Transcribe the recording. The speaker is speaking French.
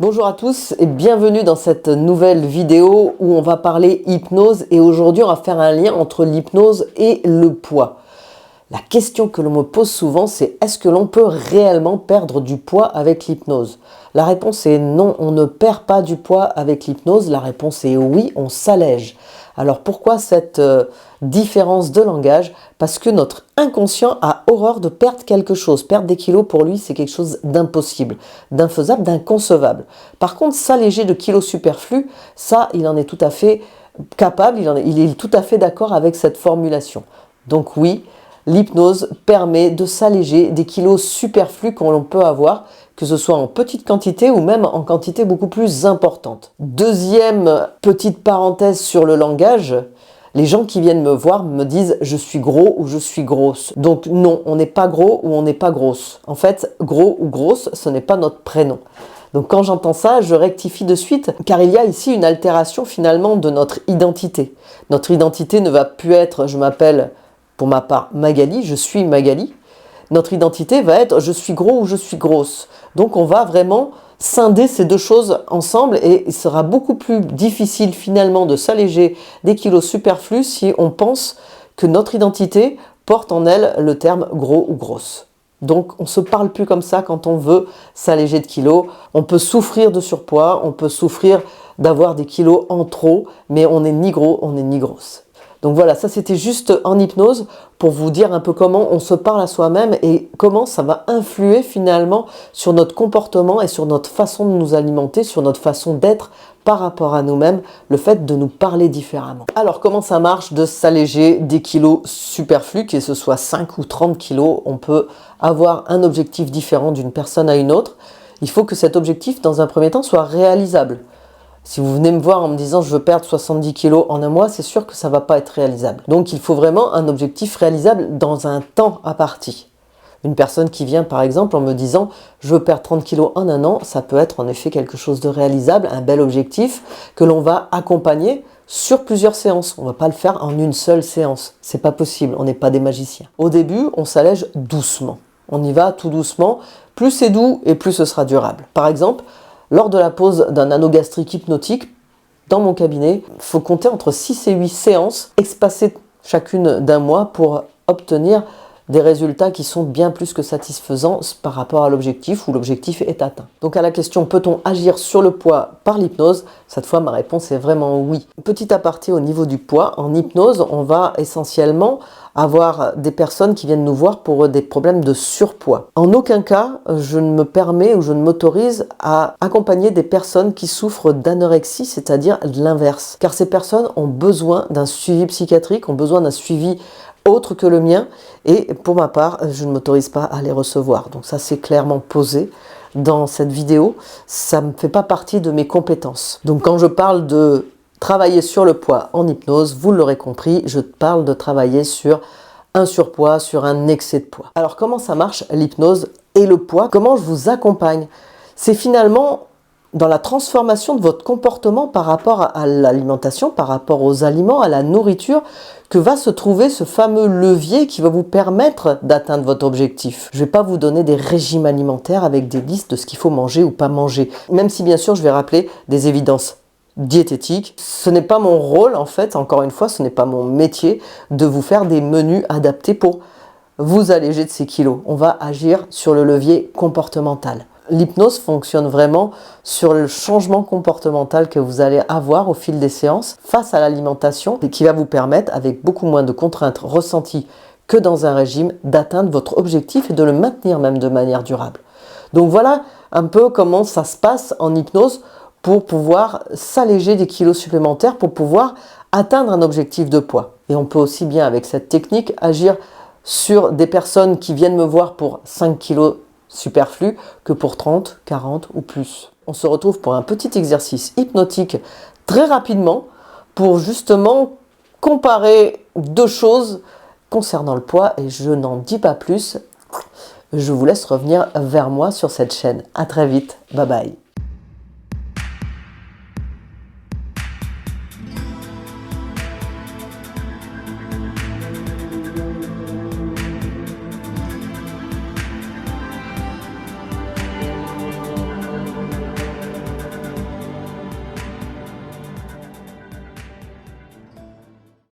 Bonjour à tous et bienvenue dans cette nouvelle vidéo où on va parler hypnose et aujourd'hui on va faire un lien entre l'hypnose et le poids. La question que l'on me pose souvent c'est est-ce que l'on peut réellement perdre du poids avec l'hypnose? La réponse est non, on ne perd pas du poids avec l'hypnose, la réponse est oui, on s'allège. Alors pourquoi cette différence de langage? Parce que notre inconscient a horreur de perdre quelque chose. Perdre des kilos pour lui c'est quelque chose d'impossible, d'infaisable, d'inconcevable. Par contre s'alléger de kilos superflus, ça il en est tout à fait capable, il est tout à fait d'accord avec cette formulation. Donc oui, l'hypnose permet de s'alléger des kilos superflus qu'on peut avoir, que ce soit en petite quantité ou même en quantité beaucoup plus importante. Deuxième petite parenthèse sur le langage, les gens qui viennent me voir me disent je suis gros ou je suis grosse. Donc non, on n'est pas gros ou on n'est pas grosse. En fait, gros ou grosse, ce n'est pas notre prénom. Donc quand j'entends ça, je rectifie de suite, car il y a ici une altération finalement de notre identité. Notre identité ne va plus être je m'appelle pour ma part Magali, je suis Magali. Notre identité va être je suis gros ou je suis grosse. Donc on va vraiment scinder ces deux choses ensemble et il sera beaucoup plus difficile finalement de s'alléger des kilos superflus si on pense que notre identité porte en elle le terme gros ou grosse. Donc on ne se parle plus comme ça quand on veut s'alléger de kilos. On peut souffrir de surpoids, on peut souffrir d'avoir des kilos en trop, mais on n'est ni gros, on n'est ni grosse. Donc voilà, ça c'était juste en hypnose pour vous dire un peu comment on se parle à soi-même et comment ça va influer finalement sur notre comportement et sur notre façon de nous alimenter, sur notre façon d'être par rapport à nous-mêmes, le fait de nous parler différemment. Alors comment ça marche de s'alléger des kilos superflus, que ce soit 5 ou 30 kilos, on peut avoir un objectif différent d'une personne à une autre. Il faut que cet objectif dans un premier temps soit réalisable. Si vous venez me voir en me disant je veux perdre 70 kilos en un mois, c'est sûr que ça ne va pas être réalisable. Donc il faut vraiment un objectif réalisable dans un temps imparti. Une personne qui vient par exemple en me disant je veux perdre 30 kilos en un an, ça peut être en effet quelque chose de réalisable, un bel objectif que l'on va accompagner sur plusieurs séances. On ne va pas le faire en une seule séance, c'est pas possible, on n'est pas des magiciens. Au début, on s'allège doucement, on y va tout doucement, plus c'est doux et plus ce sera durable. Par exemple, lors de la pose d'un anneau gastrique hypnotique, dans mon cabinet, il faut compter entre 6 et 8 séances, espacées chacune d'un mois pour obtenir des résultats qui sont bien plus que satisfaisants par rapport à l'objectif où l'objectif est atteint. Donc à la question peut-on agir sur le poids par l'hypnose? Cette fois ma réponse est vraiment oui. Petit aparté au niveau du poids, en hypnose on va essentiellement avoir des personnes qui viennent nous voir pour des problèmes de surpoids. En aucun cas je ne me permets ou je ne m'autorise à accompagner des personnes qui souffrent d'anorexie, c'est-à-dire l'inverse. Car ces personnes ont besoin d'un suivi psychiatrique, ont besoin d'un suivi autre que le mien et pour ma part je ne m'autorise pas à les recevoir. Donc ça c'est clairement posé dans cette vidéo, ça ne fait pas partie de mes compétences. Donc quand je parle de travailler sur le poids en hypnose, vous l'aurez compris, je parle de travailler sur un surpoids, sur un excès de poids. Alors comment ça marche l'hypnose et le poids? Comment je vous accompagne? C'est finalement dans la transformation de votre comportement par rapport à l'alimentation, par rapport aux aliments, à la nourriture, que va se trouver ce fameux levier qui va vous permettre d'atteindre votre objectif. Je ne vais pas vous donner des régimes alimentaires avec des listes de ce qu'il faut manger ou pas manger, même si bien sûr je vais rappeler des évidences diététiques. Ce n'est pas mon rôle en fait, encore une fois, ce n'est pas mon métier de vous faire des menus adaptés pour vous alléger de ces kilos. On va agir sur le levier comportemental. L'hypnose fonctionne vraiment sur le changement comportemental que vous allez avoir au fil des séances face à l'alimentation et qui va vous permettre, avec beaucoup moins de contraintes ressenties que dans un régime, d'atteindre votre objectif et de le maintenir même de manière durable. Donc voilà un peu comment ça se passe en hypnose pour pouvoir s'alléger des kilos supplémentaires, pour pouvoir atteindre un objectif de poids. Et on peut aussi bien avec cette technique agir sur des personnes qui viennent me voir pour 5 kilos superflu que pour 30, 40 ou plus. On se retrouve pour un petit exercice hypnotique très rapidement pour justement comparer deux choses concernant le poids et je n'en dis pas plus. Je vous laisse revenir vers moi sur cette chaîne. À très vite. Bye bye.